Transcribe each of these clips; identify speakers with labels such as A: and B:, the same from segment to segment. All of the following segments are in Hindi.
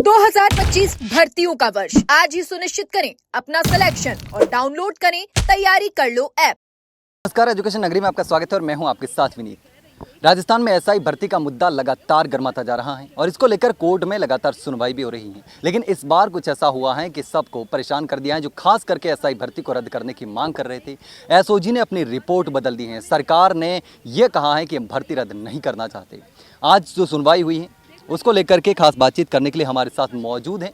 A: 2025 भर्तियों का वर्ष आज ही सुनिश्चित करें अपना सिलेक्शन और डाउनलोड करें तैयारी कर लो ऐप।
B: नमस्कार, एजुकेशन नगरी में आपका स्वागत है और मैं हूं आपके साथ विनीत। राजस्थान में एसआई भर्ती का मुद्दा लगातार गर्माता जा रहा है और इसको लेकर कोर्ट में लगातार सुनवाई भी हो रही है। लेकिन इस बार कुछ ऐसा हुआ है कि सबको परेशान कर दिया है, जो खास करके एसआई भर्ती को रद्द करने की मांग कर रहे थे। एसओजी ने अपनी रिपोर्ट बदल दी है। सरकार ने यह कहा है कि हम भर्ती रद्द नहीं करना चाहते। आज जो सुनवाई हुई है उसको लेकर के खास बातचीत करने के लिए हमारे साथ मौजूद हैं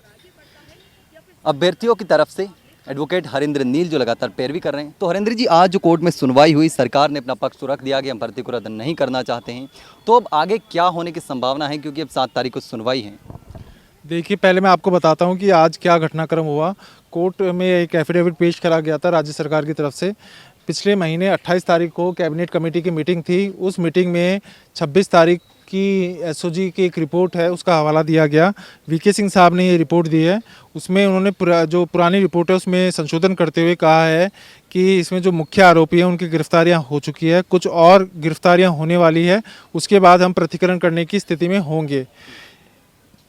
B: अभ्यर्थियों की तरफ से एडवोकेट हरेंद्र नील, जो लगातार पैरवी कर रहे हैं। तो हरेंद्र जी, आज जो कोर्ट में सुनवाई हुई, सरकार ने अपना पक्ष तो रख दिया कि हम भर्ती को रद्द नहीं करना चाहते हैं, तो अब आगे क्या होने की संभावना है, क्योंकि अब 7 तारीख को सुनवाई है?
C: देखिए, पहले मैं आपको बताता हूं कि आज क्या घटनाक्रम हुआ। कोर्ट में एक एफिडेविट पेश करा गया था राज्य सरकार की तरफ से। पिछले महीने 28 तारीख को कैबिनेट कमेटी की मीटिंग थी। उस मीटिंग में 26 तारीख की एसओजी की एक रिपोर्ट है, उसका हवाला दिया गया। वीके सिंह साहब ने ये रिपोर्ट दी है। उसमें उन्होंने जो पुरानी रिपोर्ट है उसमें संशोधन करते हुए कहा है कि इसमें जो मुख्य आरोपी हैं उनकी गिरफ्तारियां हो चुकी है, कुछ और गिरफ्तारियां होने वाली है। उसके बाद हम प्रतिकरण करने की स्थिति में होंगे।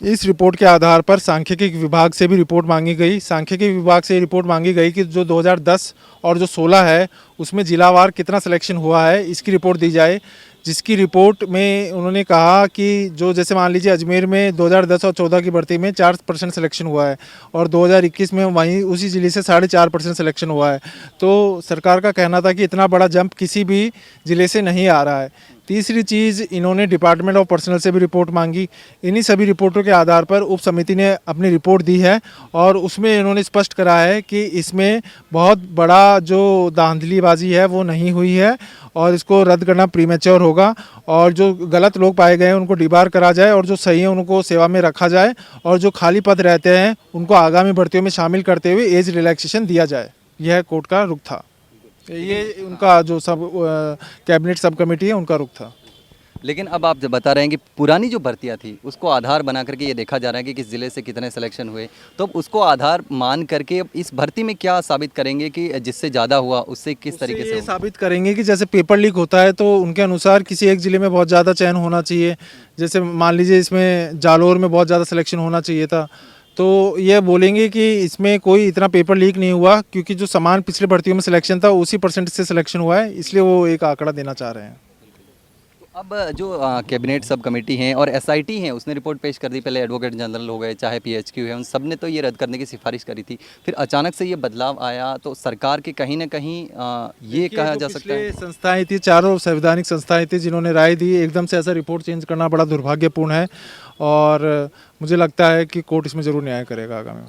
C: इस रिपोर्ट के आधार पर सांख्यिकी विभाग से भी रिपोर्ट मांगी गई। सांख्यिकी विभाग से रिपोर्ट मांगी गई कि जो 2010 और जो 16 है उसमें जिलावार कितना सिलेक्शन हुआ है, इसकी रिपोर्ट दी जाए। जिसकी रिपोर्ट में उन्होंने कहा कि जो जैसे मान लीजिए अजमेर में 2010 और 14 की भर्ती में 4% सिलेक्शन हुआ है और 2021 में वहीं उसी जिले से 4.5% सिलेक्शन हुआ है। तो सरकार का कहना था कि इतना बड़ा जंप किसी भी ज़िले से नहीं आ रहा है। तीसरी चीज़, इन्होंने डिपार्टमेंट ऑफ पर्सनल से भी रिपोर्ट मांगी। इन्हीं सभी रिपोर्टों के आधार पर उप समिति ने अपनी रिपोर्ट दी है और उसमें इन्होंने स्पष्ट करा है कि इसमें बहुत बड़ा जो धांधलीबाजी है वो नहीं हुई है और इसको रद्द करना प्रीमेच्योर होगा और जो गलत लोग पाए गए हैं उनको डिबार करा जाए और जो सही है उनको सेवा में रखा जाए और जो खाली पद रहते हैं उनको आगामी भर्तियों में शामिल करते हुए एज रिलैक्सेशन दिया जाए। यह कोर्ट का रुख था। ये उनका जो कैबिनेट सब कमेटी है उनका रुख था।
B: लेकिन अब आप जब बता रहे हैं कि पुरानी जो भर्तियां थी उसको आधार बना करके ये देखा जा रहा है कि किस ज़िले से कितने सिलेक्शन हुए, तो अब उसको आधार मान करके अब इस भर्ती में क्या साबित करेंगे कि जिससे ज़्यादा हुआ उससे किस तरीके से
C: साबित करेंगे कि जैसे पेपर लीक होता है तो उनके अनुसार किसी एक ज़िले में बहुत ज़्यादा चयन होना चाहिए। जैसे मान लीजिए इसमें जालोर में बहुत ज़्यादा सिलेक्शन होना चाहिए था, तो ये बोलेंगे कि इसमें कोई इतना पेपर लीक नहीं हुआ क्योंकि जो समान पिछले भर्तियों में सिलेक्शन था उसी % से सिलेक्शन हुआ है, इसलिए वो एक आंकड़ा देना चाह रहे हैं।
B: अब जो कैबिनेट सब कमेटी हैं और एसआईटी हैं उसने रिपोर्ट पेश कर दी। पहले एडवोकेट जनरल हो गए, चाहे पीएचक्यू है, उन सब ने तो ये रद्द करने की सिफारिश करी थी। फिर अचानक से ये बदलाव आया, तो सरकार के कहीं ना कहीं ये कहा जा सकता है
C: संस्थाएं थी, चारों संवैधानिक संस्थाएं थी जिन्होंने राय दी, एकदम से ऐसा रिपोर्ट चेंज करना बड़ा दुर्भाग्यपूर्ण है और मुझे लगता है कि कोर्ट इसमें ज़रूर न्याय करेगा आगामी।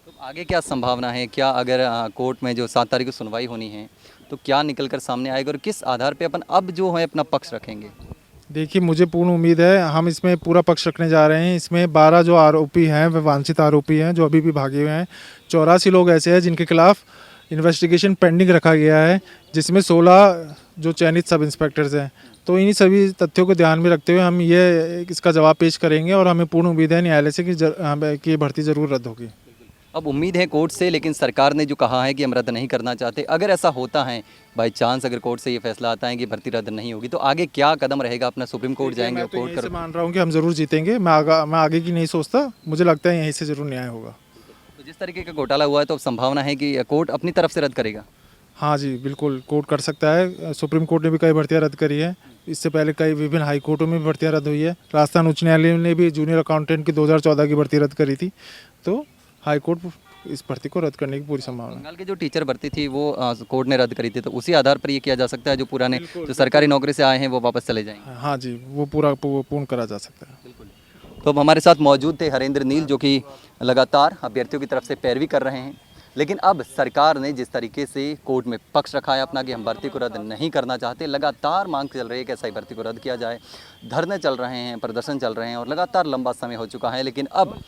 B: तो आगे क्या संभावना है? क्या अगर कोर्ट में जो 7 तारीख को सुनवाई होनी है तो क्या निकल कर सामने आएगा और किस आधार पे अपन अब जो है अपना पक्ष रखेंगे?
C: देखिए, मुझे पूर्ण उम्मीद है हम इसमें पूरा पक्ष रखने जा रहे हैं। इसमें 12 जो आरोपी हैं वे वांछित आरोपी हैं जो अभी भी भागे हुए हैं। 84 लोग ऐसे हैं जिनके खिलाफ इन्वेस्टिगेशन पेंडिंग रखा गया है, जिसमें 16 जो चयनित सब इंस्पेक्टर्स हैं। तो इन्हीं सभी तथ्यों को ध्यान में रखते हुए हम इसका जवाब पेश करेंगे और हमें पूर्ण उम्मीद है न्यायालय से कि ये भर्ती ज़रूर रद्द होगी।
B: अब उम्मीद है कोर्ट से, लेकिन सरकार ने जो कहा है कि हम रद्द नहीं करना चाहते, अगर ऐसा होता है बाई चांस, अगर कोर्ट से ये फैसला आता है कि भर्ती रद्द नहीं होगी, तो आगे क्या कदम रहेगा? अपना सुप्रीम कोर्ट जाएंगे?
C: मैं तो यहीं से मान रहा हूँ कि हम ज़रूर जीतेंगे। मैं आगे की नहीं सोचता, मुझे लगता है यहीं से ज़रूर न्याय होगा।
B: तो जिस तरीके का घोटाला हुआ है तो अब संभावना है कि कोर्ट अपनी तरफ से रद्द करेगा?
C: हाँ जी, बिल्कुल कोर्ट कर सकता है। सुप्रीम कोर्ट ने भी कई भर्तियाँ रद्द करी है। इससे पहले कई विभिन्न हाई कोर्टों में भी भर्तियाँ रद्द हुई है। राजस्थान उच्च न्यायालय ने भी जूनियर अकाउंटेंट की 2014 की भर्ती रद्द करी थी। तो हाई कोर्ट इस भर्ती को रद्द करने की पूरी संभावना।
B: बंगाल की जो टीचर भर्ती थी वो कोर्ट ने रद्द करी थी, तो उसी आधार पर ये किया जा सकता है जो पुराने जो सरकारी नौकरी से आए हैं वो वापस चले जाएंगे?
C: हाँ जी, वो पूर्ण करा जा सकता है।
B: बिल्कुल। तो अब हमारे साथ मौजूद थे हरेंद्र नील, जो कि लगातार अभ्यर्थियों की तरफ से पैरवी कर रहे हैं। लेकिन अब सरकार ने जिस तरीके से कोर्ट में पक्ष रखा है अपना कि हम भर्ती को रद्द नहीं करना चाहते, लगातार मांग चल रही है कि एसआई भर्ती को रद्द किया जाए। धरने चल रहे हैं, प्रदर्शन चल रहे हैं और लगातार लंबा समय हो चुका है। लेकिन अब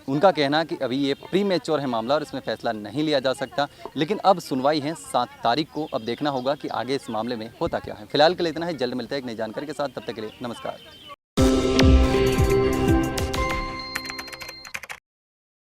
B: उनका कहना कि अभी ये प्री मैच्योर है मामला और इसमें फैसला नहीं लिया जा सकता। लेकिन अब सुनवाई है 7 तारीख को, अब देखना होगा कि आगे इस मामले में होता क्या है। फिलहाल के लिए इतना है, जल्द मिलता है एक नई जानकारी के साथ। तब तक के लिए नमस्कार।